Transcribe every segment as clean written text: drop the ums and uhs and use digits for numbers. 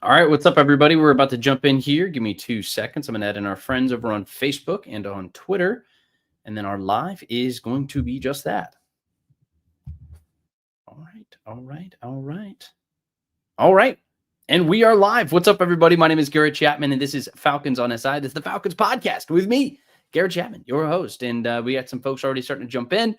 All right, what's up, everybody? We're about to jump in here. Give me 2 seconds. I'm going to add in our friends over on Facebook and on Twitter, and then our live is going to be just that. All right. And we are live. What's up, everybody? My name is Garrett Chapman, and this is Falcons on SI. This is the Falcons Podcast with me, Garrett Chapman, your host. And we got some folks already starting to jump in.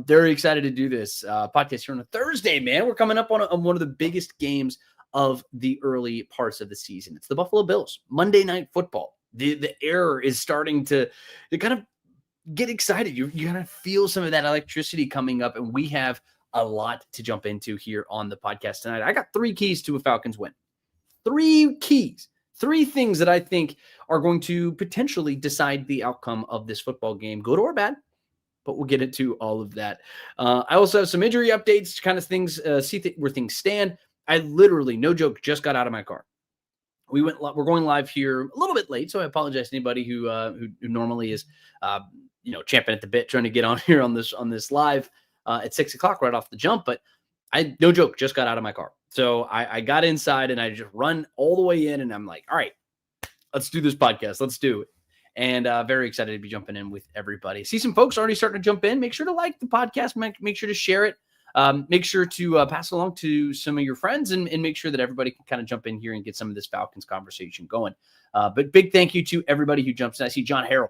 Very excited to do this podcast here on a Thursday, man. We're coming up on one of the biggest games of the early parts of the season. It's the Buffalo Bills, Monday Night Football. The air is starting to kind of get excited. You kind of feel some of that electricity coming up, and we have a lot to jump into here on the podcast tonight. I got 3 keys to a Falcons win. 3 keys. 3 things that I think are going to potentially decide the outcome of this football game, good or bad. But we'll get into all of that. I also have some injury updates, kind of things, see where things stand. I literally, no joke, just got out of my car. We're going live here a little bit late, so I apologize to anybody who normally is, champing at the bit, trying to get on here on this live at 6:00 right off the jump. But I, no joke, just got out of my car. So I got inside and I just run all the way in, and I'm like, all right, let's do this podcast. Let's do it. And very excited to be jumping in with everybody. See some folks already starting to jump in. Make sure to like the podcast. Make sure to share it. Make sure to pass it along to some of your friends and make sure that everybody can kind of jump in here and get some of this Falcons conversation going. But big thank you to everybody who jumps in. I see John Harrell.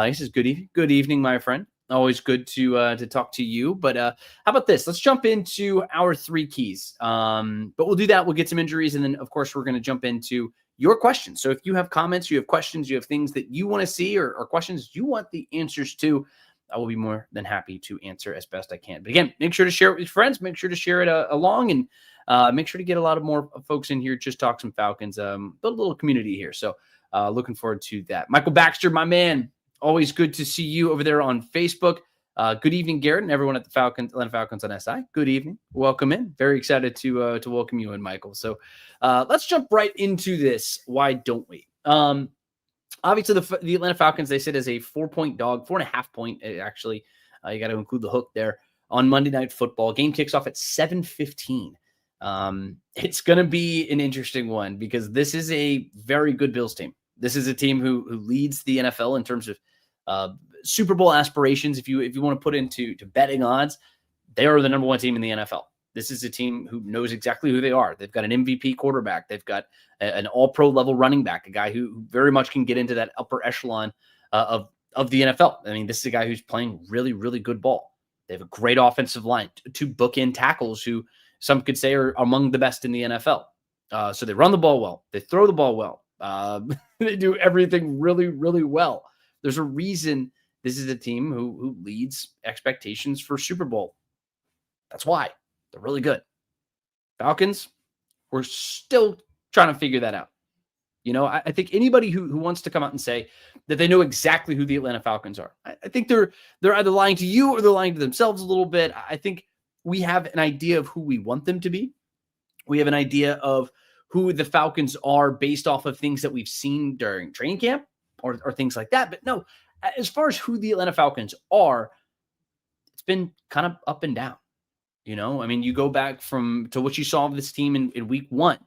He says, good evening, my friend. Always good to talk to you. But how about this? Let's jump into our 3 keys. But we'll do that. We'll get some injuries. And then, of course, we're going to jump into your questions. So if you have comments, you have questions, you have things that you want to see or questions you want the answers to, I will be more than happy to answer as best I can. But again, make sure to share it with your friends. Make sure to share it along, and make sure to get a lot of more folks in here. Just talk some Falcons, build a little community here. So looking forward to that. Michael Baxter, my man, always good to see you over there on Facebook. Good evening, Garrett, and everyone at the Atlanta Falcons on SI. Good evening. Welcome in. Very excited to welcome you in, Michael. So let's jump right into this. Why don't we? Obviously, the Atlanta Falcons, they sit as a 4-point dog, 4.5 point, actually. You got to include the hook there on Monday Night Football. Game kicks off at 7:15. It's going to be an interesting one because this is a very good Bills team. This is a team who leads the NFL in terms of Super Bowl aspirations. If you want to put into betting odds, they are the number 1 team in the NFL. This is a team who knows exactly who they are. They've got an MVP quarterback. They've got an all-pro level running back, a guy who very much can get into that upper echelon of the NFL. I mean, this is a guy who's playing really, really good ball. They have a great offensive line, 2 bookend tackles who some could say are among the best in the NFL. So they run the ball well. They throw the ball well. They do everything really, really well. There's a reason this is a team who leads expectations for Super Bowl. That's why. They're really good. Falcons, we're still trying to figure that out. You know, I think anybody who wants to come out and say that they know exactly who the Atlanta Falcons are, I think they're either lying to you or they're lying to themselves a little bit. I think we have an idea of who we want them to be. We have an idea of who the Falcons are based off of things that we've seen during training camp or things like that. But no, as far as who the Atlanta Falcons are, it's been kind of up and down. You know, I mean, you go back to what you saw of this team in week 1.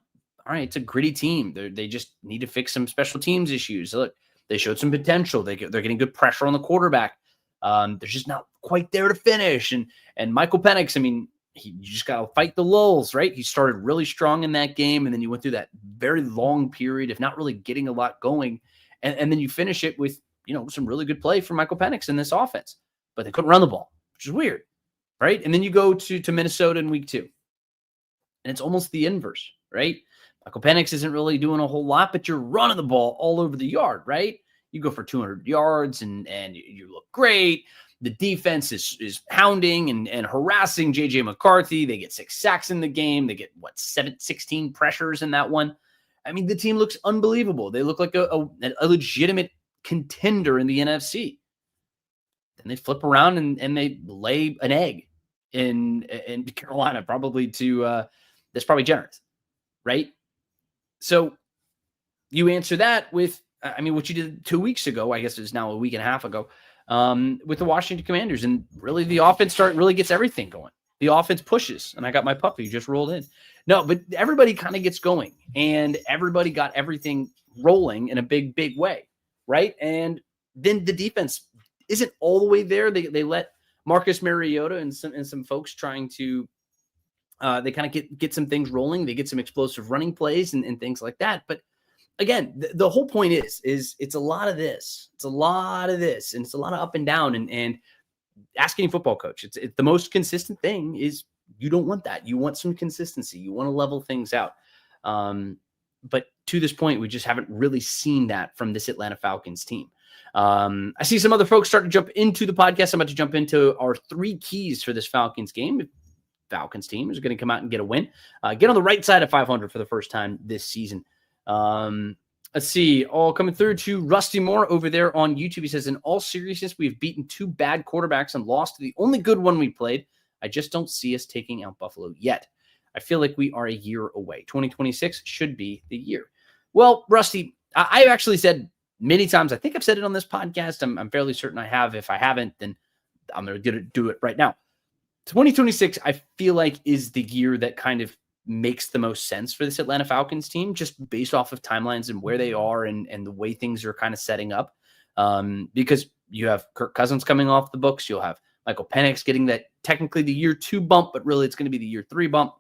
All right, it's a gritty team. They just need to fix some special teams issues. Look, they showed some potential. They're getting good pressure on the quarterback. They're just not quite there to finish. And Michael Penix, I mean, you just got to fight the lulls, right? He started really strong in that game, and then you went through that very long period of not really getting a lot going. And then you finish it with, some really good play from Michael Penix in this offense. But they couldn't run the ball, which is weird. Right. And then you go to Minnesota in week 2. And it's almost the inverse, right? Michael Penix isn't really doing a whole lot, but you're running the ball all over the yard, right? You go for 200 yards and you look great. The defense is hounding and harassing J.J. McCarthy. They get 6 sacks in the game. They get, 16 pressures in that one. I mean, the team looks unbelievable. They look like a legitimate contender in the NFC. Then they flip around and they lay an egg in Carolina, probably that's probably generous, right? So you answer that with, what you did 2 weeks ago, I guess it's now a week and a half ago, with the Washington Commanders. And really the offense really gets everything going. The offense pushes, and I got my puppy just rolled in. No, but everybody kind of gets going. and everybody got everything rolling in a big, big way, right? And then the defense isn't all the way there. They let Marcus Mariota and some folks trying to they kind of get some things rolling. They get some explosive running plays and things like that. But again, the whole point is it's a lot of this. It's a lot of this, and it's a lot of up and down. And ask any football coach. It's the most consistent thing is you don't want that. You want some consistency. You want to level things out. But to this point, we just haven't really seen that from this Atlanta Falcons team. I see some other folks start to jump into the podcast. I'm about to jump into our 3 keys for this Falcons game. Falcons team is going to come out and get a win. Get on the right side of 500 for the first time this season. Let's see. All coming through to Rusty Moore over there on YouTube. He says, in all seriousness, we've beaten 2 bad quarterbacks and lost to the only good one we played. I just don't see us taking out Buffalo yet. I feel like we are a year away. 2026 should be the year. Well, Rusty, I've actually said many times, I think I've said it on this podcast. I'm fairly certain I have. If I haven't, then I'm going to do it right now. 2026, I feel like, is the year that kind of makes the most sense for this Atlanta Falcons team, just based off of timelines and where they are and the way things are kind of setting up. Because you have Kirk Cousins coming off the books. You'll have Michael Penix getting that technically the year 2 bump, but really it's going to be the year 3 bump.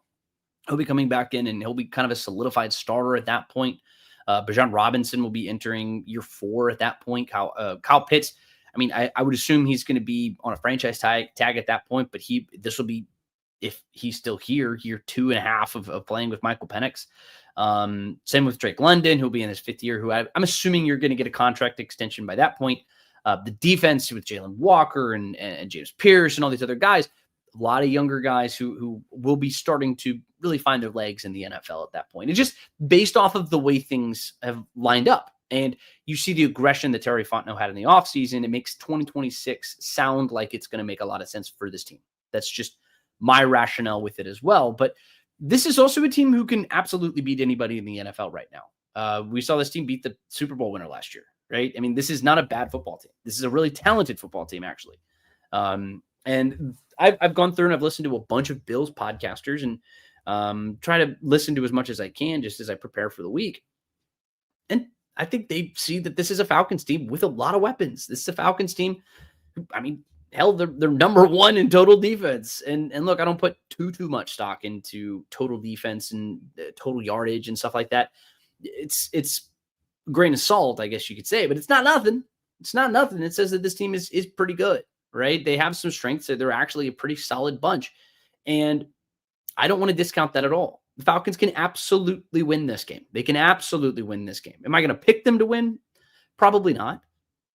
He'll be coming back in and he'll be kind of a solidified starter at that point. Bijan Robinson will be entering year 4 at that point. Kyle Pitts, I mean, I would assume he's going to be on a franchise tag at that point, but this will be, if he's still here, year 2.5 of playing with Michael Penix. Same with Drake London, who'll be in his 5th year, who I'm assuming you're going to get a contract extension by that point. The defense with Jalen Walker and James Pierce and all these other guys, a lot of younger guys who will be starting to really find their legs in the NFL at that point. It's just based off of the way things have lined up. And you see the aggression that Terry Fontenot had in the offseason. It makes 2026 sound like it's going to make a lot of sense for this team. That's just my rationale with it as well. But this is also a team who can absolutely beat anybody in the NFL right now. We saw this team beat the Super Bowl winner last year, right? I mean, this is not a bad football team. This is a really talented football team, actually. And I've gone through and I've listened to a bunch of Bills podcasters and try to listen to as much as I can just as I prepare for the week. And I think they see that this is a Falcons team with a lot of weapons. This is a Falcons team. I mean, hell, they're number 1 in total defense. And look, I don't put too much stock into total defense and total yardage and stuff like that. It's a grain of salt, I guess you could say, but it's not nothing. It's not nothing. It says that this team is pretty good, right? They have some strengths. So they're actually a pretty solid bunch. And I don't want to discount that at all. The Falcons can absolutely win this game. They can absolutely win this game. Am I going to pick them to win? Probably not.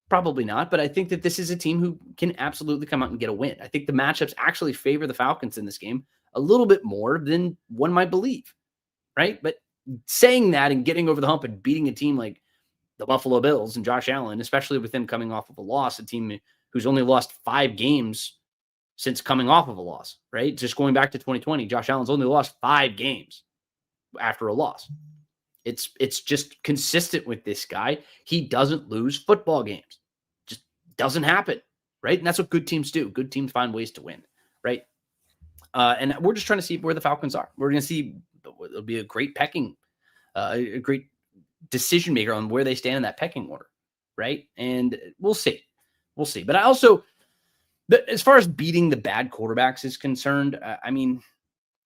Probably not. But I think that this is a team who can absolutely come out and get a win. I think the matchups actually favor the Falcons in this game a little bit more than one might believe, right? But saying that and getting over the hump and beating a team like the Buffalo Bills and Josh Allen, especially with them coming off of a loss, a team who's only lost 5 games since coming off of a loss, right? Just going back to 2020, Josh Allen's only lost 5 games after a loss. It's just consistent with this guy. He doesn't lose football games. Just doesn't happen, right? And that's what good teams do. Good teams find ways to win, right? And we're just trying to see where the Falcons are. We're going to see, it'll be a great a great decision maker on where they stand in that pecking order, right? And we'll see. We'll see. But I also, as far as beating the bad quarterbacks is concerned, I mean,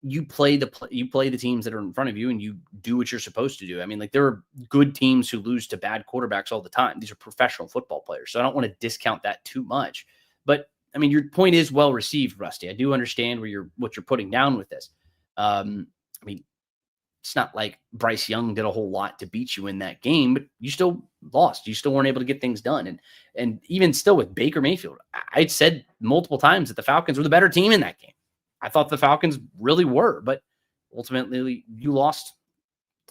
you play the teams that are in front of you and you do what you're supposed to do. I mean, like, there are good teams who lose to bad quarterbacks all the time. These are professional football players. So I don't want to discount that too much. But I mean, your point is well received, Rusty. I do understand what you're putting down with this. I mean, it's not like Bryce Young did a whole lot to beat you in that game, but you still lost. You still weren't able to get things done. And even still with Baker Mayfield, I'd said multiple times that the Falcons were the better team in that game. I thought the Falcons really were, but ultimately you lost.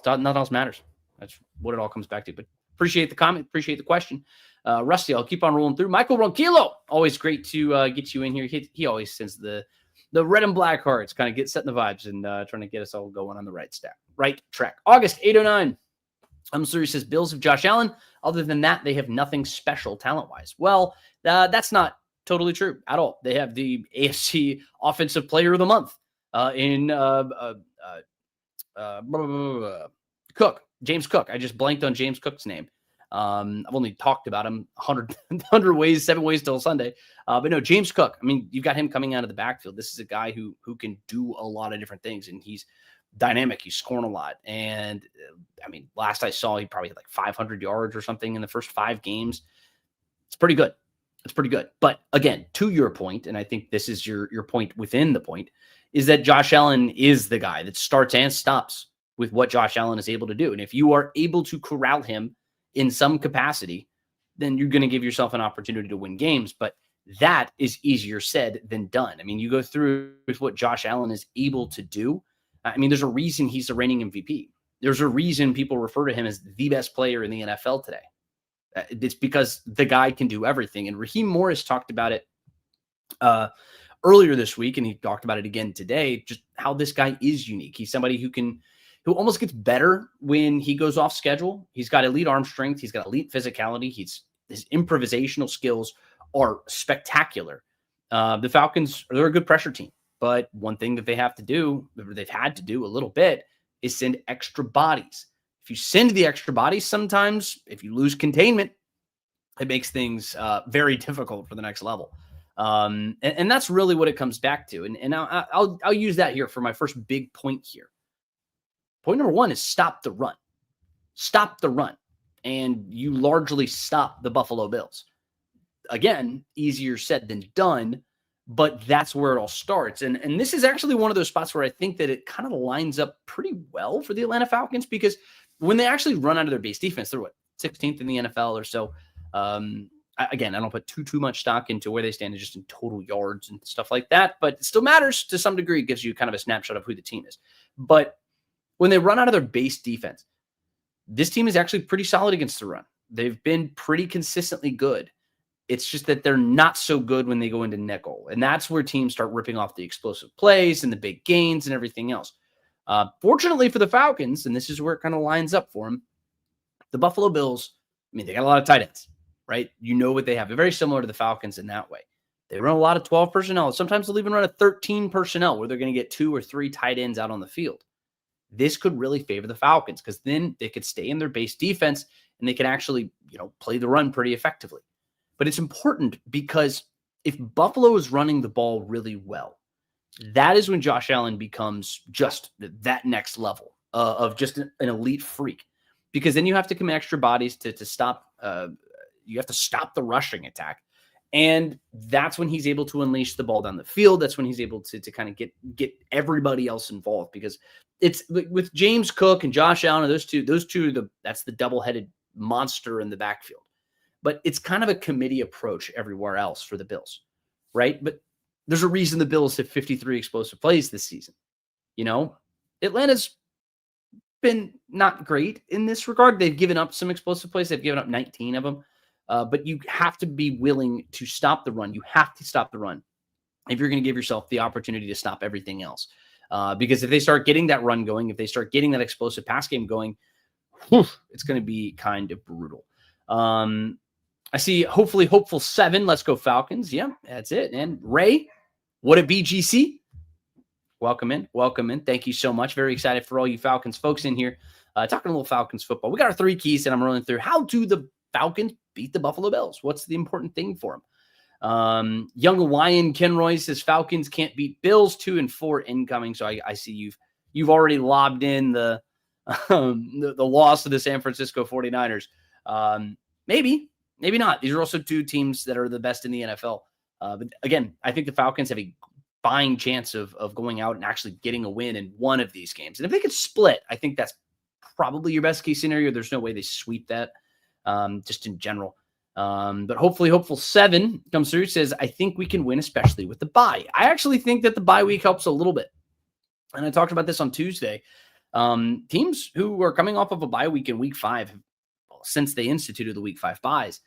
Nothing else matters. That's what it all comes back to. But appreciate the comment. Appreciate the question. Rusty, I'll keep on rolling through. Michael Ronquillo, always great to get you in here. He always sends the red and black hearts, kind of setting the vibes and trying to get us all going on the right track. August 809. I'm serious, says Bills of Josh Allen. Other than that, they have nothing special talent-wise. Well, that's not totally true at all. They have the AFC Offensive Player of the Month in Kaleb James Cook. I just blanked on James Cook's name. I've only talked about him 100 ways, 7 ways till Sunday. But no, James Cook. I mean, you've got him coming out of the backfield. This is a guy who can do a lot of different things, and he's dynamic. He's scoring a lot. And I mean, last I saw, he probably had like 500 yards or something in the first 5 games. It's pretty good. It's pretty good. But again, to your point, and I think this is your point within the point, is that Josh Allen is the guy that starts and stops with what Josh Allen is able to do. And if you are able to corral him in some capacity, then you're going to give yourself an opportunity to win games. But that is easier said than done. I mean, you go through with what Josh Allen is able to do. I mean, there's a reason he's the reigning MVP. There's a reason people refer to him as the best player in the NFL today. It's because the guy can do everything. And Raheem Morris talked about it earlier this week, and he talked about it again today, just how this guy is unique. He's somebody who almost gets better when he goes off schedule. He's got elite arm strength. He's got elite physicality. His improvisational skills are spectacular. The Falcons, they're a good pressure team, but one thing that they have to do, or they've had to do a little bit, is send extra bodies. If you send the extra bodies, sometimes if you lose containment, it makes things very difficult for the next level. And that's really what it comes back to. And I'll use that here for my first big point here. Point number 1 is stop the run. Stop the run. And you largely stop the Buffalo Bills. Again, easier said than done, but that's where it all starts. And this is actually one of those spots where I think that it kind of lines up pretty well for the Atlanta Falcons, because when they actually run out of their base defense, they're 16th in the NFL or so. Again, I don't put too much stock into where they stand just in total yards and stuff like that, but it still matters to some degree. It gives you kind of a snapshot of who the team is. But when they run out of their base defense, this team is actually pretty solid against the run. They've been pretty consistently good. It's just that they're not so good when they go into nickel. And that's where teams start ripping off the explosive plays and the big gains and everything else. Fortunately for the Falcons, and this is where it kind of lines up for them, the Buffalo Bills, I mean, they got a lot of tight ends, right? You know what they have. They're very similar to the Falcons in that way. They run a lot of 12 personnel. Sometimes they'll even run a 13 personnel where they're going to get 2 or 3 tight ends out on the field. This could really favor the Falcons, because then they could stay in their base defense and they can actually, play the run pretty effectively. But it's important because if Buffalo is running the ball really well, that is when Josh Allen becomes just that next level of just an elite freak, because then you have to commit extra bodies to stop. You have to stop the rushing attack. And that's when he's able to unleash the ball down the field. That's when he's able to kind of get everybody else involved, because it's with James Cook and Josh Allen, those two, that's the double-headed monster in the backfield. But it's kind of a committee approach everywhere else for the Bills, right? But there's a reason the Bills have 53 explosive plays this season. Atlanta's been not great in this regard. They've given up some explosive plays. They've given up 19 of them. But you have to be willing to stop the run. You have to stop the run if you're going to give yourself the opportunity to stop everything else. Because if they start getting that run going, if they start getting that explosive pass game going, it's going to be kind of brutal. I see hopeful 7. Let's go Falcons. Yeah, that's it. And Ray, what a BGC. Welcome in. Thank you so much. Very excited for all you Falcons folks in here. Talking a little Falcons football. We got our 3 keys that I'm rolling through. How do the Falcons beat the Buffalo Bills? What's the important thing for them? Young Hawaiian Kenroy says Falcons can't beat Bills. 2-4 incoming. So I see you've already lobbed in the loss to the San Francisco 49ers. Maybe not. These are also 2 teams that are the best in the NFL. But again, I think the Falcons have a fine chance of going out and actually getting a win in one of these games. And if they could split, I think that's probably your best case scenario. There's no way they sweep that, just in general. But hopeful 7 comes through, says, I think we can win, especially with the bye. I actually think that the bye week helps a little bit. And I talked about this on Tuesday. Teams who are coming off of a bye week in week 5, since they instituted the week 5 buys,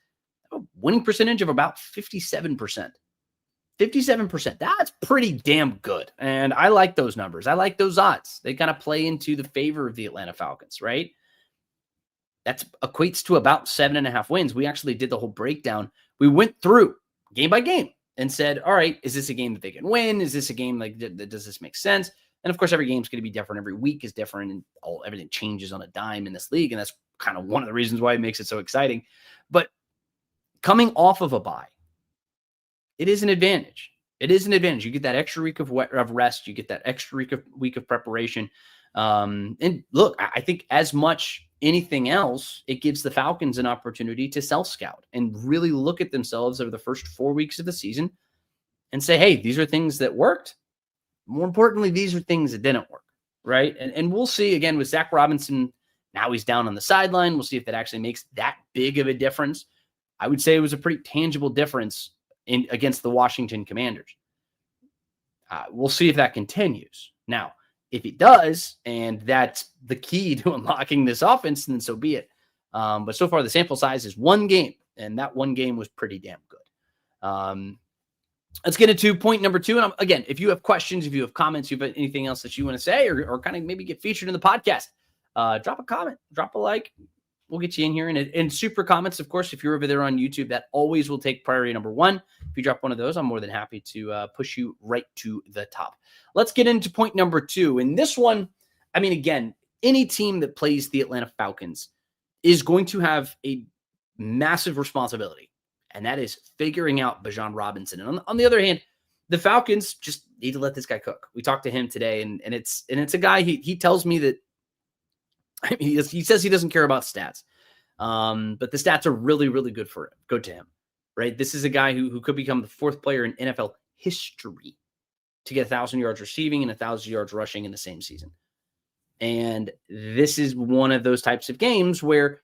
have a winning percentage of about 57%. 57%. That's pretty damn good. And I like those numbers. I like those odds. They kind of play into the favor of the Atlanta Falcons, right? That equates to about 7.5 wins. We actually did the whole breakdown. We went through game by game and said, all right, is this a game that they can win? Is this a game does this make sense? And of course, every game's going to be different. Every week is different, and everything changes on a dime in this league. And that's kind of one of the reasons why it makes it so exciting. But coming off of a bye, it is an advantage. It is an advantage. You get that extra week of rest. You get that extra week of preparation. And look, I think as much anything else, it gives the Falcons an opportunity to self-scout and really look at themselves over the first 4 weeks of the season and say, hey, these are things that worked. More importantly, these are things that didn't work, right? And we'll see, again, with Zach Robinson, now he's down on the sideline. We'll see if that actually makes that big of a difference. I would say it was a pretty tangible difference against the Washington Commanders. We'll see if that continues. Now, if it does, and that's the key to unlocking this offense, then so be it. But so far, the sample size is one game, and that one game was pretty damn good. Let's get into point number 2. And again, if you have questions, if you have comments, if you have anything else that you want to say or kind of maybe get featured in the podcast, drop a comment, drop a like. We'll get you in here. And super comments, of course, if you're over there on YouTube, that always will take priority number 1. If you drop one of those, I'm more than happy to push you right to the top. Let's get into point number 2. And this one, I mean, again, any team that plays the Atlanta Falcons is going to have a massive responsibility, and that is figuring out Bijan Robinson. And on the other hand, the Falcons just need to let this guy cook. We talked to him today, and it's a guy, he tells me that, I mean, he says he doesn't care about stats, but the stats are really, really good for him. Go to him, right? This is a guy who could become the 4th player in NFL history to get 1,000 yards receiving and 1,000 yards rushing in the same season. And this is one of those types of games where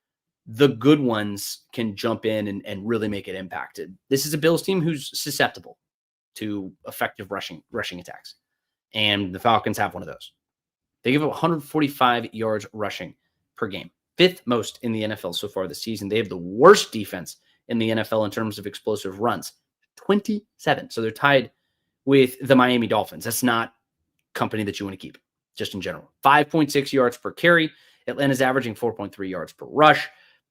the good ones can jump in and really make it impacted. This is a Bills team who's susceptible to effective rushing attacks. And the Falcons have one of those. They give up 145 yards rushing per game, 5th most in the NFL so far this season. They have the worst defense in the NFL in terms of explosive runs, 27. So they're tied with the Miami Dolphins. That's not company that you want to keep, just in general. 5.6 yards per carry. Atlanta's averaging 4.3 yards per rush.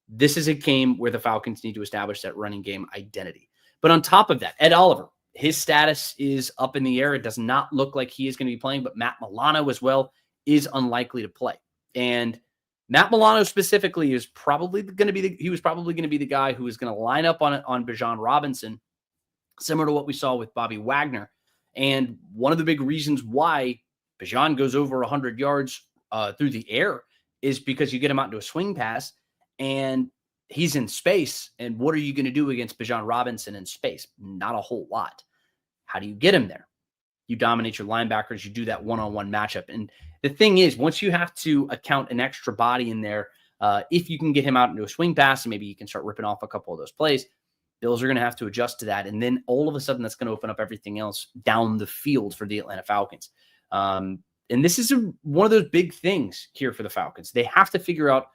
This is a game where the Falcons need to establish that running game identity. But on top of that, Ed Oliver, his status is up in the air. It does not look like he is going to be playing, but Matt Milano as well is unlikely to play. And Matt Milano specifically is probably going to be the guy who is going to line up on Bijan Robinson, similar to what we saw with Bobby Wagner. And one of the big reasons why Bijan goes over 100 yards through the air is because you get him out into a swing pass and he's in space. And what are you going to do against Bijan Robinson in space? Not a whole lot. How do you get him there? You dominate your linebackers. You do that one-on-one matchup. And the thing is, once you have to account an extra body in there, if you can get him out into a swing pass and maybe you can start ripping off a couple of those plays, Bills are going to have to adjust to that. And then all of a sudden, that's going to open up everything else down the field for the Atlanta Falcons. And this is one of those big things here for the Falcons. They have to figure out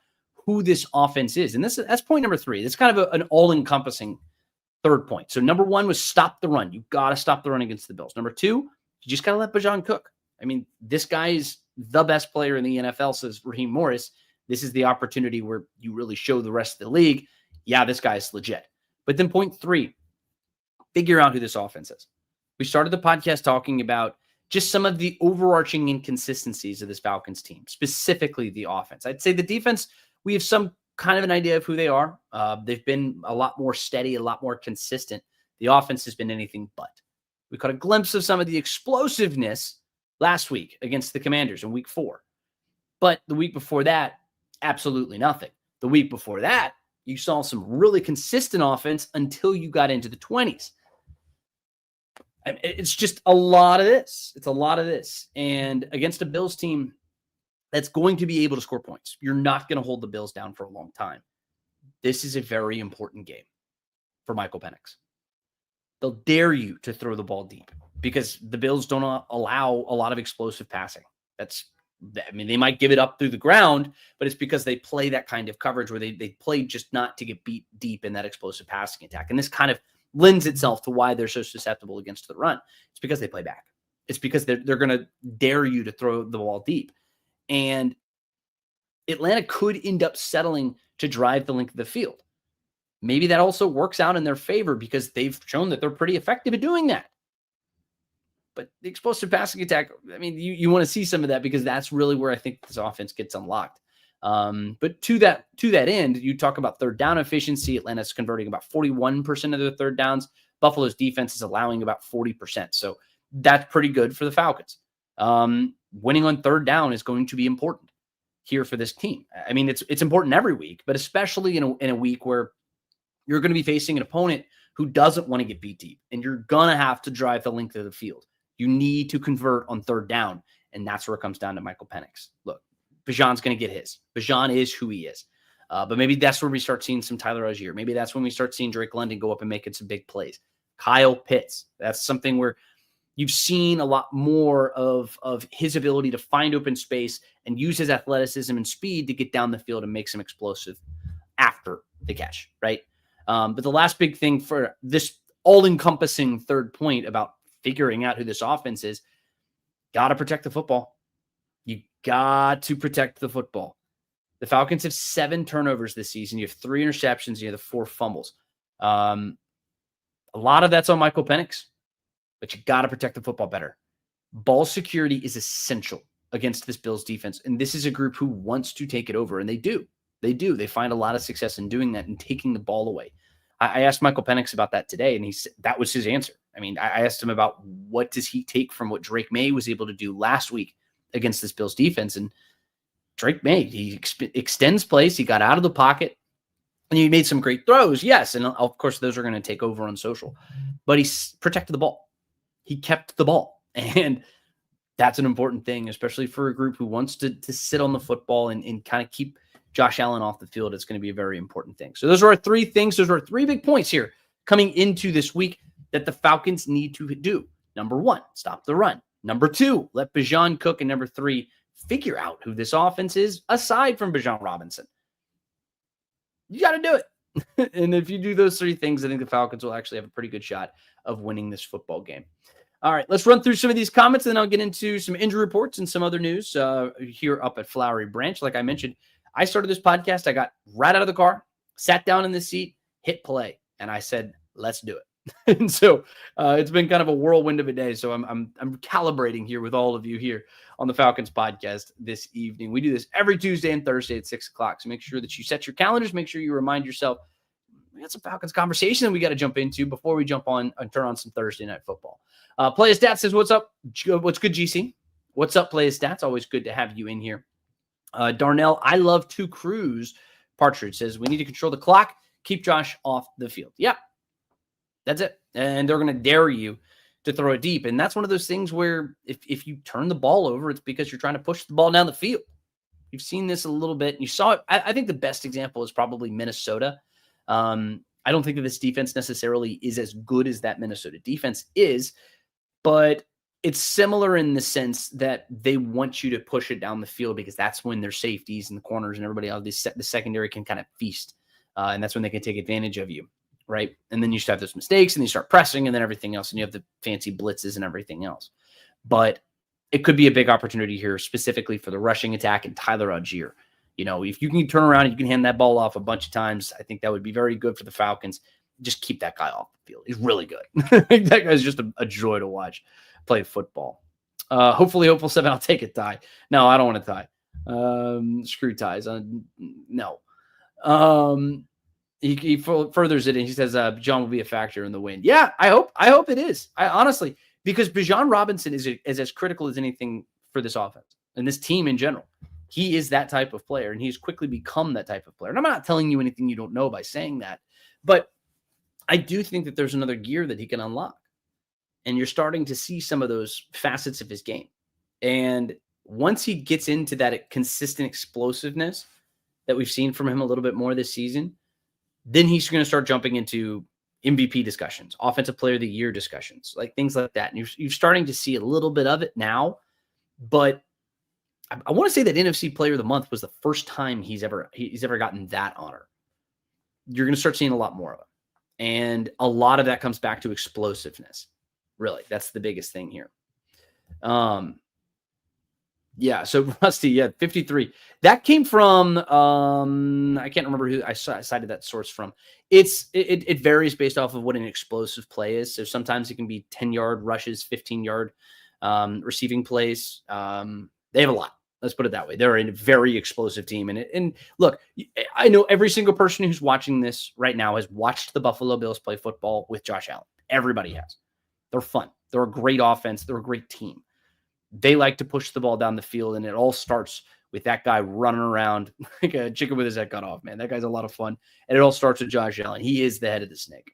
who this offense is. And that's point number 3. That's kind of an all-encompassing third point. So number 1 was stop the run. You got to stop the run against the Bills. Number 2, you just got to let Bijan cook. I mean, this guy is the best player in the NFL, says Raheem Morris. This is the opportunity where you really show the rest of the league, yeah, this guy's legit. But then point 3, figure out who this offense is. We started the podcast talking about just some of the overarching inconsistencies of this Falcons team, specifically the offense. I'd say the defense, we have some kind of an idea of who they are. They've been a lot more steady, a lot more consistent. The offense has been anything but. We caught a glimpse of some of the explosiveness last week against the Commanders in week 4. But the week before that, absolutely nothing. The week before that, you saw some really consistent offense until you got into the 20s. It's just a lot of this. It's a lot of this. And against a Bills team that's going to be able to score points, you're not going to hold the Bills down for a long time. This is a very important game for Michael Penix. They'll dare you to throw the ball deep because the Bills don't allow a lot of explosive passing. They might give it up through the ground, but it's because they play that kind of coverage where they play just not to get beat deep in that explosive passing attack. And this kind of lends itself to why they're so susceptible against the run. It's because they play back. It's because they're going to dare you to throw the ball deep. And Atlanta could end up settling to drive the length of the field. Maybe that also works out in their favor because they've shown that they're pretty effective at doing that. But the explosive passing attack, I mean, you want to see some of that because that's really where I think this offense gets unlocked. But to that end, you talk about third down efficiency. Atlanta's converting about 41% of their third downs. Buffalo's defense is allowing about 40%. So that's pretty good for the Falcons. Winning on third down is going to be important here for this team. I mean, it's important every week, but especially in a week where you're going to be facing an opponent who doesn't want to get beat deep, and you're going to have to drive the length of the field. You need to convert on third down, and that's where it comes down to Michael Penix. Look, Bijan's going to get his. Bijan is who he is. But maybe that's where we start seeing some Tyler Algier. Maybe that's when we start seeing Drake London go up and making some big plays. Kyle Pitts. That's something where you've seen a lot more of his ability to find open space and use his athleticism and speed to get down the field and make some explosive after the catch, right? But the last big thing for this all-encompassing third point about figuring out who this offense is, got to protect the football. You got to protect the football. The Falcons have 7 turnovers this season. You have 3 interceptions. You have 4 fumbles. A lot of that's on Michael Penix, but you got to protect the football better. Ball security is essential against this Bills defense. And this is a group who wants to take it over, and they do. They do. They find a lot of success in doing that and taking the ball away. I asked Michael Penix about that today, and that was his answer. I mean, I asked him about what does he take from what Drake May was able to do last week against this Bills defense. And Drake May, he extends plays. He got out of the pocket, and he made some great throws. Yes, and of course, those are going to take over on social. But he protected the ball. He kept the ball. And that's an important thing, especially for a group who wants to sit on the football and kind of keep Josh Allen off the field. It's going to be a very important thing. So those are our 3 things. Those are 3 big points here coming into this week that the Falcons need to do. Number 1, stop the run. Number 2, let Bijan cook. And number 3, figure out who this offense is aside from Bijan Robinson. You got to do it. And if you do those 3 things, I think the Falcons will actually have a pretty good shot of winning this football game. All right, let's run through some of these comments, and then I'll get into some injury reports and some other news here up at Flowery Branch. Like I mentioned, I started this podcast. I got right out of the car, sat down in the seat, hit play, and I said, let's do it. And so it's been kind of a whirlwind of a day. So I'm calibrating here with all of you here on the Falcons podcast this evening. We do this every Tuesday and Thursday at 6 o'clock. So make sure that you set your calendars. Make sure you remind yourself, we got some Falcons conversation that we got to jump into before we jump on and turn on some Thursday night football. Play of Stats says, what's up? What's good, GC? What's up, Play of Stats? Always good to have you in here. Darnell, I love to cruise. Partridge says, we need to control the clock. Keep Josh off the field. Yeah, that's it. And they're going to dare you to throw it deep. And that's one of those things where if you turn the ball over, it's because you're trying to push the ball down the field. You've seen this a little bit. And you saw it. I think the best example is probably Minnesota. I don't think that this defense necessarily is as good as that Minnesota defense is, but it's similar in the sense that they want you to push it down the field because that's when their safeties and the corners and everybody else, the secondary can kind of feast. And that's when they can take advantage of you, right? And then you start those mistakes and you start pressing and then everything else, and you have the fancy blitzes and everything else. But it could be a big opportunity here specifically for the rushing attack and Tyler Algier. You know, if you can turn around and you can hand that ball off a bunch of times, I think that would be very good for the Falcons. Just keep that guy off the field. He's really good. That guy's just a joy to watch play football. Hopefully, Hopeful 7, I'll take a tie. No, I don't want a tie. Screw ties. No. He furthers it and he says, Bijan will be a factor in the win. Yeah, I hope it is. I honestly, because Bijan Robinson is as critical as anything for this offense and this team in general. He is that type of player, and he's quickly become that type of player. And I'm not telling you anything you don't know by saying that, but I do think that there's another gear that he can unlock. And you're starting to see some of those facets of his game. And once he gets into that consistent explosiveness that we've seen from him a little bit more this season, then he's going to start jumping into MVP discussions, offensive player of the year discussions, like things like that. And you're starting to see a little bit of it now, but I want to say that NFC Player of the Month was the first time he's ever gotten that honor. You're going to start seeing a lot more of it. And a lot of that comes back to explosiveness. Really, that's the biggest thing here. Yeah, so Rusty, yeah, 53. That came from I can't remember who I cited that source from. It varies based off of what an explosive play is. So sometimes it can be 10-yard rushes, 15-yard receiving plays. They have a lot. Let's put it that way. They're a very explosive team. And look, I know every single person who's watching this right now has watched the Buffalo Bills play football with Josh Allen. Everybody has. They're fun. They're a great offense. They're a great team. They like to push the ball down the field, and it all starts with that guy running around like a chicken with his head cut off, man. That guy's a lot of fun. And it all starts with Josh Allen. He is the head of the snake.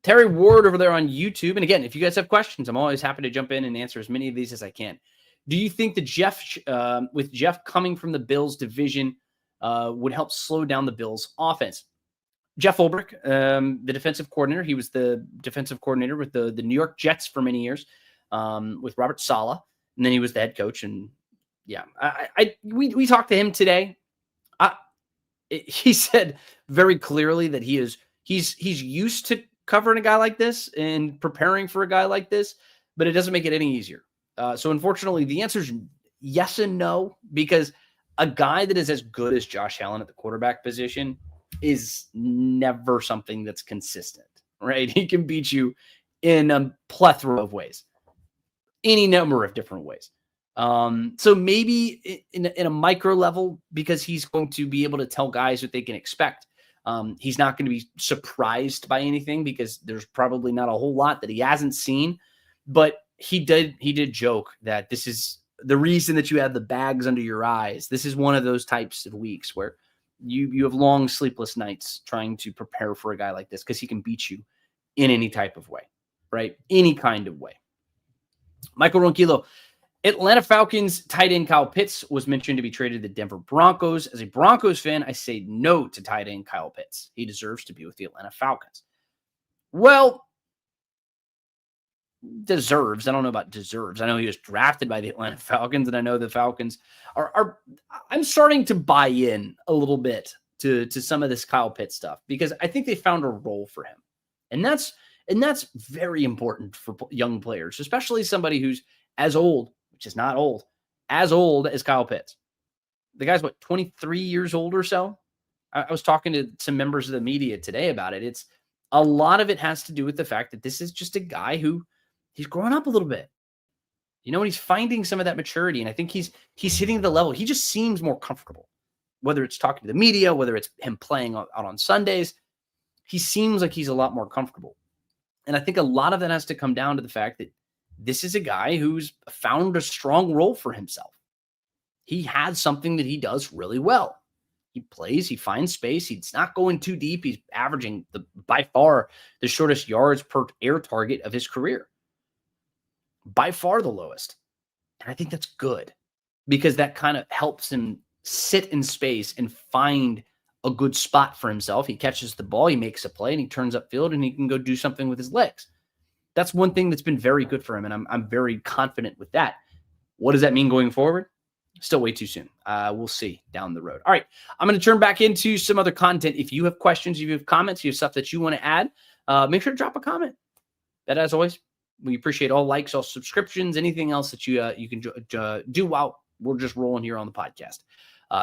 Terry Ward over there on YouTube. And again, if you guys have questions, I'm always happy to jump in and answer as many of these as I can. Do you think that with Jeff coming from the Bills division, would help slow down the Bills offense? Jeff Ulbrich, the defensive coordinator. He was the defensive coordinator with the New York Jets for many years, with Robert Saleh, and then he was the head coach. And yeah, we talked to him today. He said very clearly that he's used to covering a guy like this and preparing for a guy like this, but it doesn't make it any easier. So unfortunately, the answer is yes and no, because a guy that is as good as Josh Allen at the quarterback position is never something that's consistent, right? He can beat you in a plethora of ways, any number of different ways. So maybe in a micro level, because he's going to be able to tell guys what they can expect. He's not going to be surprised by anything because there's probably not a whole lot that he hasn't seen, but he did joke that this is the reason that you have the bags under your eyes. This is one of those types of weeks where you have long sleepless nights trying to prepare for a guy like this because he can beat you in any type of way, right? Any kind of way. Michael Ronquillo, Atlanta Falcons tight end Kyle Pitts was mentioned to be traded to the Denver Broncos. As a Broncos fan, I say no to tight end Kyle Pitts. He deserves to be with the Atlanta Falcons. Well, deserves. I don't know about deserves. I know he was drafted by the Atlanta Falcons, and I know the Falcons are I'm starting to buy in a little bit to some of this Kyle Pitts stuff because I think they found a role for him. And that's very important for young players, especially somebody who's as old, which is not old, as old as Kyle Pitts. The guy's, 23 years old or so? I was talking to some members of the media today about it. It's a lot of it has to do with the fact that this is just a guy who he's growing up a little bit. You know, and he's finding some of that maturity. And I think he's hitting the level. He just seems more comfortable, whether it's talking to the media, whether it's him playing out on Sundays. He seems like he's a lot more comfortable. And I think a lot of that has to come down to the fact that this is a guy who's found a strong role for himself. He has something that he does really well. He plays, he finds space. He's not going too deep. He's averaging by far the shortest yards per air target of his career. By far the lowest. And I think that's good because that kind of helps him sit in space and find a good spot for himself. He catches the ball, he makes a play, and he turns upfield and he can go do something with his legs. That's one thing that's been very good for him, and I'm very confident with that. What does that mean going forward? Still way too soon. We'll see down the road. All right, I'm going to turn back into some other content. If you have questions, if you have comments, you have stuff that you want to add, make sure to drop a comment. That, as always, we appreciate all likes, all subscriptions, anything else that you can do while we're just rolling here on the podcast.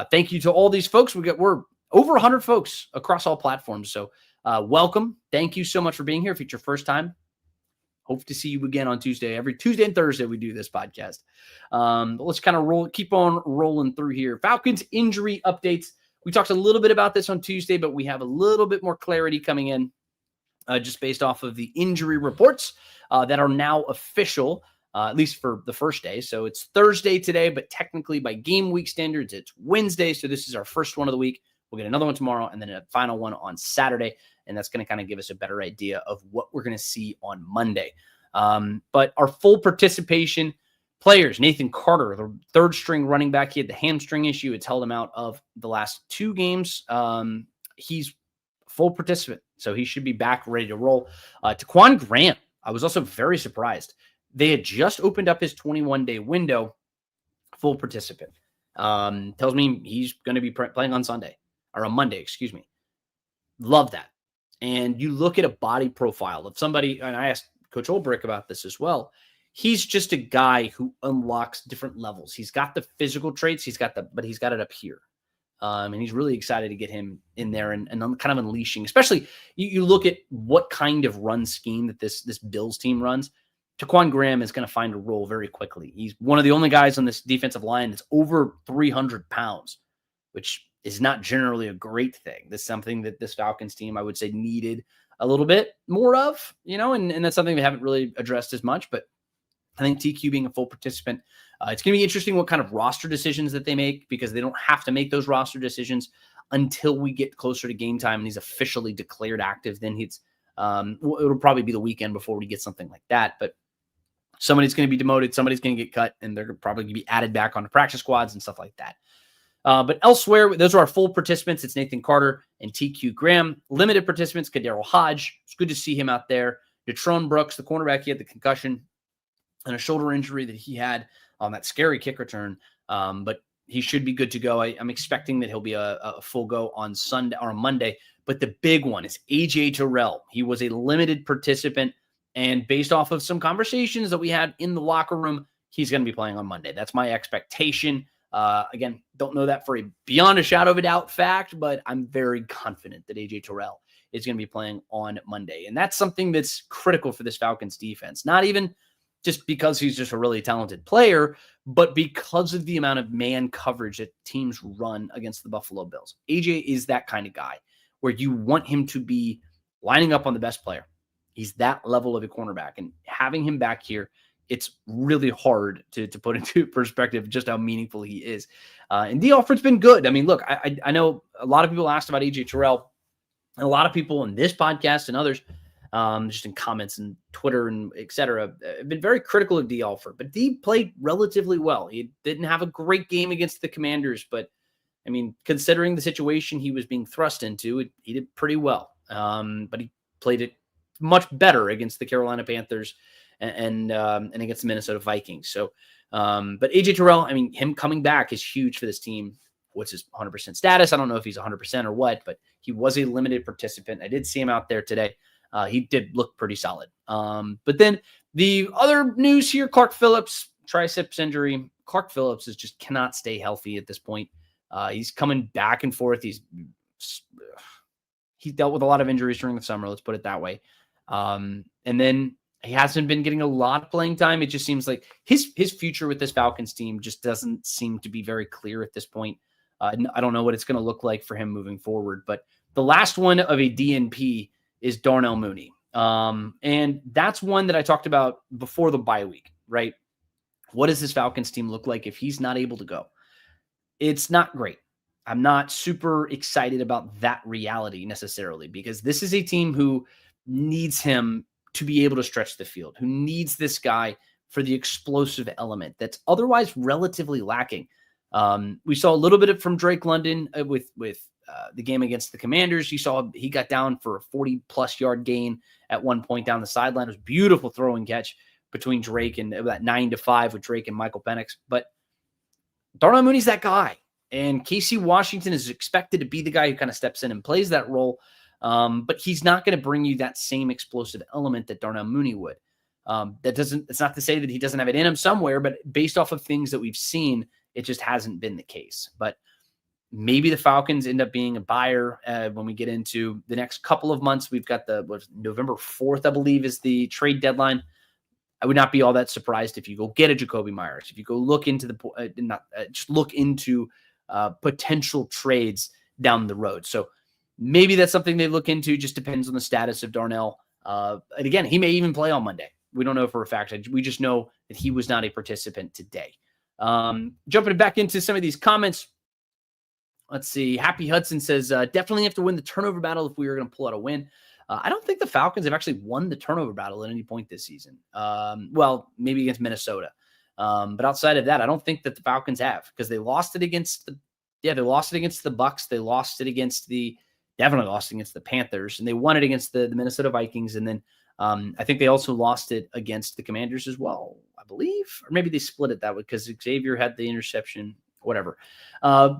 Thank you to all these folks. We're over 100 folks across all platforms. So welcome. Thank you so much for being here. If it's your first time, hope to see you again on Tuesday. Every Tuesday and Thursday we do this podcast. But let's kind of keep on rolling through here. Falcons injury updates. We talked a little bit about this on Tuesday, but we have a little bit more clarity coming in just based off of the injury reports that are now official, at least for the first day. So it's Thursday today, but technically by game week standards, it's Wednesday. So this is our first one of the week. We'll get another one tomorrow and then a final one on Saturday. And that's going to kind of give us a better idea of what we're going to see on Monday. But our full participation players, Nathan Carter, the third string running back, he had the hamstring issue. It's held him out of the last 2 games. He's full participant, so he should be back ready to roll. Taquan Grant, I was also very surprised. They had just opened up his 21-day window, full participant. Tells me he's going to be playing on Sunday, or on Monday, excuse me. Love that. And you look at a body profile of somebody, and I asked Coach Ulbrich about this as well. he's just a guy who unlocks different levels. He's got the physical traits, but he's got it up here. And he's really excited to get him in there and kind of unleashing, especially you look at what kind of run scheme that this Bills team runs. Taquan Graham is going to find a role very quickly. He's one of the only guys on this defensive line that's over 300 pounds, which is not generally a great thing. That's something that this Falcons team, I would say, needed a little bit more of, and that's something they haven't really addressed as much. But I think TQ being a full participant, it's going to be interesting what kind of roster decisions that they make, because they don't have to make those roster decisions until we get closer to game time and he's officially declared active. Then it'll probably be the weekend before we get something like that. But somebody's going to be demoted, somebody's going to get cut, and they're probably going to be added back onto practice squads and stuff like that. But elsewhere, those are our full participants. It's Nathan Carter and TQ Graham. Limited participants, Kadero Hodge. It's good to see him out there. Detrone Brooks, the cornerback, he had the concussion and a shoulder injury that he had on that scary kick return. But he should be good to go. I'm expecting that he'll be a full go on Sunday or on Monday. But the big one is AJ Terrell. He was a limited participant, and based off of some conversations that we had in the locker room, he's going to be playing on Monday. That's my expectation. Again, don't know that for a beyond a shadow of a doubt fact, but I'm very confident that AJ Terrell is going to be playing on Monday. And that's something that's critical for this Falcons defense. Not even just because he's just a really talented player, but because of the amount of man coverage that teams run against the Buffalo Bills. AJ is that kind of guy where you want him to be lining up on the best player. He's that level of a cornerback, and having him back here, it's really hard to put into perspective just how meaningful he is. And D. Alford's been good. I mean, look, I know a lot of people asked about AJ Terrell, and a lot of people in this podcast and others, just in comments and Twitter and et cetera, have been very critical of D. Alford. But D played relatively well. He didn't have a great game against the Commanders, but I mean, considering the situation he was being thrust into, he did pretty well. But he played it much better against the Carolina Panthers and against the Minnesota Vikings. So, but AJ Terrell, I mean, him coming back is huge for this team. What's his 100% status? I don't know if he's 100% or what, but he was a limited participant. I did see him out there today. He did look pretty solid. But then the other news here, Clark Phillips, triceps injury. Clark Phillips just cannot stay healthy at this point. He's coming back and forth. He dealt with a lot of injuries during the summer. Let's put it that way. And then he hasn't been getting a lot of playing time. It just seems like his future with this Falcons team just doesn't seem to be very clear at this point. I don't know what it's going to look like for him moving forward. But the last one of a DNP is Darnell Mooney. And that's one that I talked about before the bye week, right? What does this Falcons team look like if he's not able to go? It's not great. I'm not super excited about that reality necessarily, because this is a team who needs him to be able to stretch the field, who needs this guy for the explosive element that's otherwise relatively lacking. We saw a little bit from Drake London with the game against the Commanders. You saw he got down for a 40-plus yard gain at one point down the sideline. It was a beautiful throw and catch between Drake and that 9-5 with Drake and Michael Penix. But Darnell Mooney's that guy. And Casey Washington is expected to be the guy who kind of steps in and plays that role. But he's not going to bring you that same explosive element that Darnell Mooney would. It's not to say that he doesn't have it in him somewhere, but based off of things that we've seen, it just hasn't been the case. But maybe the Falcons end up being a buyer when we get into the next couple of months. We've got November 4th, I believe, is the trade deadline. I would not be all that surprised if you go get a Jacoby Myers, if you go look into potential trades down the road. So maybe that's something they look into. Just depends on the status of Darnell. And again, he may even play on Monday. We don't know for a fact. We just know that he was not a participant today. Jumping back into some of these comments. Let's see. Happy Hudson says, definitely have to win the turnover battle if we were going to pull out a win. I don't think the Falcons have actually won the turnover battle at any point this season. Well, maybe against Minnesota. But outside of that, I don't think that the Falcons have, because they lost it against the Bucs. They definitely lost against the Panthers, and they won it against the Minnesota Vikings. And then I think they also lost it against the Commanders as well, I believe, or maybe they split it that way because Xavier had the interception, whatever.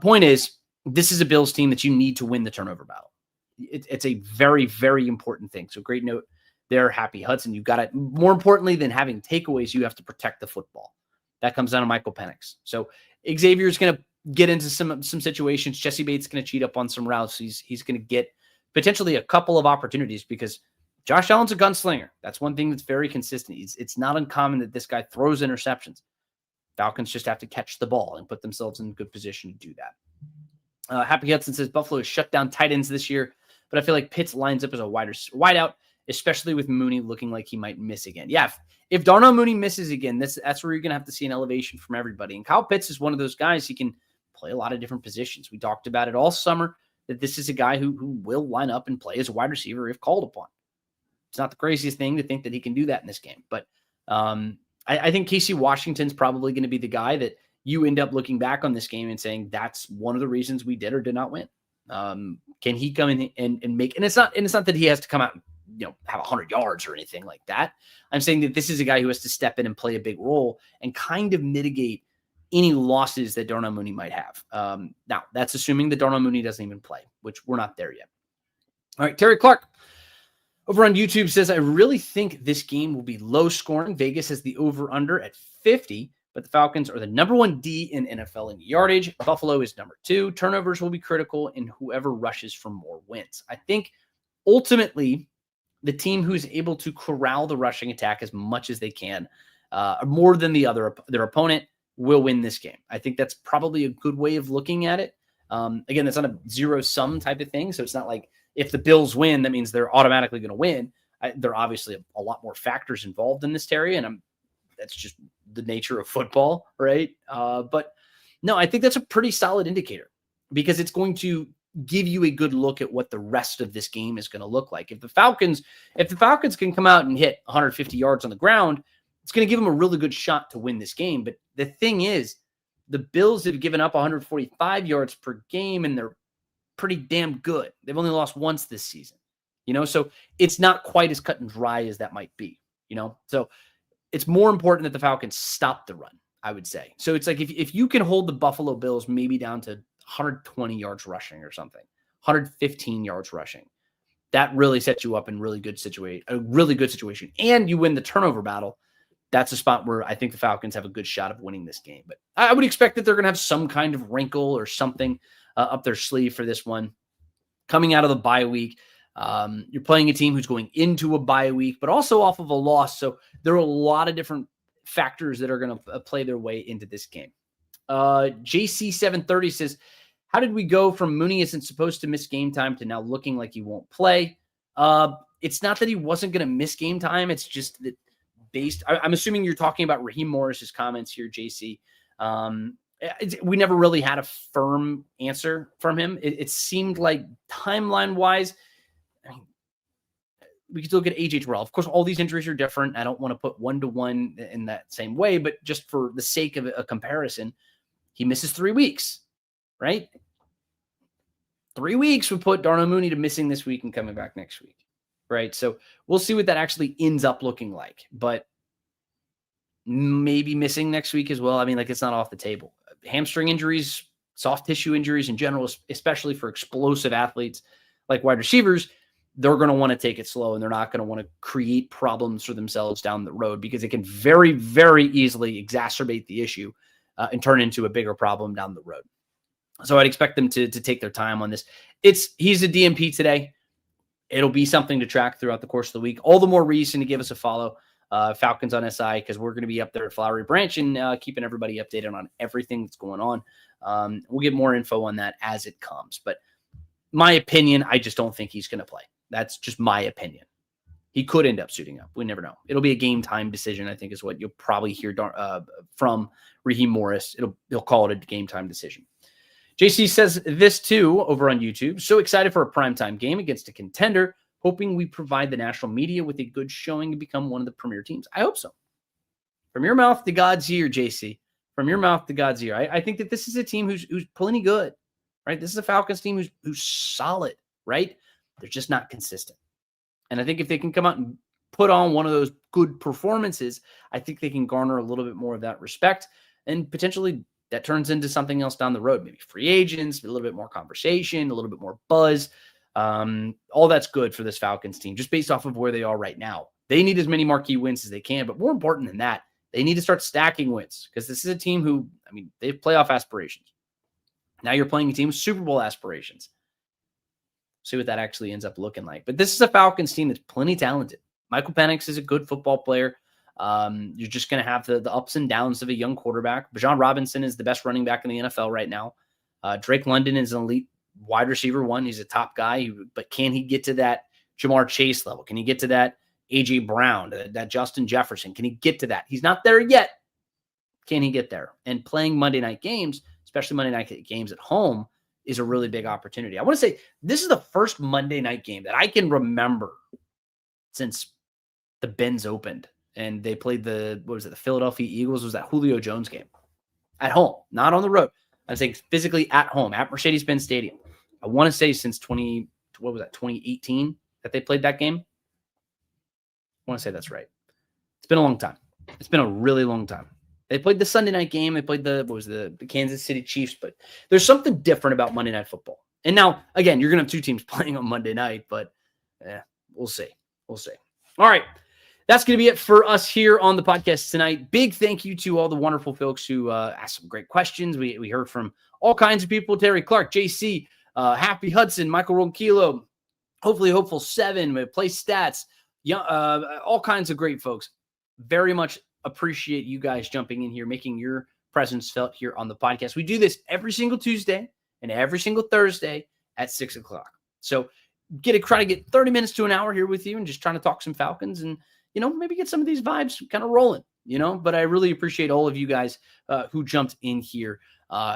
Point is, this is a Bills team that you need to win the turnover battle. It's a very, very important thing. So great note they're Happy Hudson. You've got to, more importantly than having takeaways, you have to protect the football. That comes down to Michael Penix. So Xavier's going to get into some situations. Jesse Bates is going to cheat up on some routes. He's going to get potentially a couple of opportunities because Josh Allen's a gunslinger. That's one thing that's very consistent. It's not uncommon that this guy throws interceptions. Falcons just have to catch the ball and put themselves in good position to do that. Happy Hudson says Buffalo has shut down tight ends this year, but I feel like Pitts lines up as a wideout, especially with Mooney looking like he might miss again. Yeah, if Darnell Mooney misses again, that's where you're going to have to see an elevation from everybody. And Kyle Pitts is one of those guys. He can play a lot of different positions. We talked about it all summer that this is a guy who will line up and play as a wide receiver if called upon. It's not the craziest thing to think that he can do that in this game, but I think Casey Washington's probably going to be the guy that you end up looking back on this game and saying that's one of the reasons we did or did not win. Can he come in and make? And it's not that he has to come out and have 100 yards or anything like that. I'm saying that this is a guy who has to step in and play a big role and kind of mitigate any losses that Darnell Mooney might have. Now that's assuming that Darnell Mooney doesn't even play, which we're not there yet. All right, Terry Clark over on YouTube says, I really think this game will be low scoring. Vegas has the over-under at 50, but the Falcons are the number 1 D in NFL in yardage. Buffalo is number 2. Turnovers will be critical, and whoever rushes for more wins. I think ultimately the team who's able to corral the rushing attack as much as they can, more than their opponent, will win this game. I think that's probably a good way of looking at it. Again, that's not a zero-sum type of thing, so it's not like if the Bills win, that means they're automatically going to win. There are obviously a lot more factors involved in this, Terry, and that's just the nature of football, right? But no, I think that's a pretty solid indicator because it's going to give you a good look at what the rest of this game is going to look like. If the Falcons can come out and hit 150 yards on the ground, it's going to give them a really good shot to win this game. But the thing is, the Bills have given up 145 yards per game, and they're pretty damn good. They've only lost once this season, so it's not quite as cut and dry as that might be, so it's more important that the Falcons stop the run, I would say. So it's like, if you can hold the Buffalo Bills maybe down to 120 yards rushing or something, 115 yards rushing, that really sets you up in a really good situation, and you win the turnover battle. That's a spot where I think the Falcons have a good shot of winning this game. But I would expect that they're going to have some kind of wrinkle or something up their sleeve for this one. Coming out of the bye week, you're playing a team who's going into a bye week, but also off of a loss. So there are a lot of different factors that are going to play their way into this game. JC730 says, how did we go from Mooney isn't supposed to miss game time to now looking like he won't play? It's not that he wasn't going to miss game time. It's just that I'm assuming you're talking about Raheem Morris's comments here, JC. We never really had a firm answer from him. It seemed like timeline-wise, we could look at AJ Terrell. Of course, all these injuries are different. I don't want to put one-to-one in that same way, but just for the sake of a comparison, he misses 3 weeks, right? 3 weeks would put Darnell Mooney to missing this week and coming back next week, right? So we'll see what that actually ends up looking like, but maybe missing next week as well. I mean, it's not off the table. Hamstring injuries, soft tissue injuries in general, especially for explosive athletes like wide receivers, they're going to want to take it slow, and they're not going to want to create problems for themselves down the road because it can very, very easily exacerbate the issue and turn into a bigger problem down the road. So I'd expect them to take their time on this. He's a DMP today. It'll be something to track throughout the course of the week. All the more reason to give us a follow. Falcons on SI, because we're going to be up there at Flowery Branch and keeping everybody updated on everything that's going on. We'll get more info on that as it comes. But my opinion, I just don't think he's going to play. That's just my opinion. He could end up suiting up. We never know. It'll be a game time decision, I think, is what you'll probably hear from Raheem Morris. He'll call it a game time decision. JC says this too over on YouTube. So excited for a primetime game against a contender. Hoping we provide the national media with a good showing to become one of the premier teams. I hope so. From your mouth to God's ear, JC. From your mouth to God's ear. I think that this is a team who's plenty good, right? This is a Falcons team who's solid, right? They're just not consistent. And I think if they can come out and put on one of those good performances, I think they can garner a little bit more of that respect, and potentially that turns into something else down the road. Maybe free agents, a little bit more conversation, a little bit more buzz. All that's good for this Falcons team, just based off of where they are right now. They need as many marquee wins as they can, but more important than that, they need to start stacking wins because this is a team who, they have playoff aspirations. Now you're playing a team with Super Bowl aspirations. See what that actually ends up looking like. But this is a Falcons team that's plenty talented. Michael Penix is a good football player. You're just going to have the ups and downs of a young quarterback. Bijan Robinson is the best running back in the NFL right now. Drake London is an elite wide receiver one. He's a top guy, but can he get to that Jamar Chase level? Can he get to that A.J. Brown, that Justin Jefferson? Can he get to that? He's not there yet. Can he get there? And playing Monday night games, especially Monday night games at home, is a really big opportunity. I want to say this is the first Monday night game that I can remember since the Benz opened and they played the Philadelphia Eagles. Was that Julio Jones game at home, not on the road. I think physically at home at Mercedes-Benz Stadium. I want to say since 2018 that they played that game. I want to say that's right. It's been a long time. It's been a really long time. They played the Sunday night game. They played the Kansas City Chiefs, but there's something different about Monday Night Football. And now, again, you're going to have two teams playing on Monday night, but we'll see. We'll see. All right. That's going to be it for us here on the podcast tonight. Big thank you to all the wonderful folks who asked some great questions. We heard from all kinds of people: Terry Clark, JC, Happy Hudson, Michael Ronquillo, Hopefully Hopeful 7, Play Stats, all kinds of great folks. Very much appreciate you guys jumping in here, making your presence felt here on the podcast. We do this every single Tuesday and every single Thursday at 6 o'clock. So try to get 30 minutes to an hour here with you and just trying to talk some Falcons and, maybe get some of these vibes kind of rolling, but I really appreciate all of you guys who jumped in here.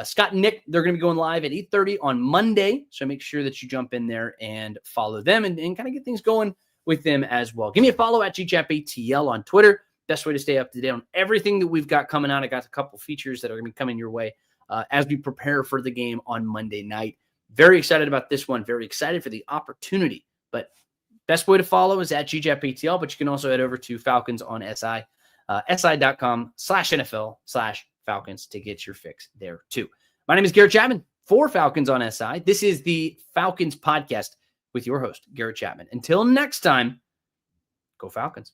Scott and Nick, they're going to be going live at 8:30 on Monday. So make sure that you jump in there and follow them and kind of get things going with them as well. Give me a follow at GChapATL on Twitter. Best way to stay up to date on everything that we've got coming out. I got a couple features that are going to be coming your way as we prepare for the game on Monday night. Very excited about this one. Very excited for the opportunity. But best way to follow is at GChapATL, but you can also head over to Falcons on SI, si.com/NFL/Falcons to get your fix there too. My name is Garrett Chapman for Falcons on SI. This is the Falcons Podcast with your host, Garrett Chapman. Until next time, go Falcons.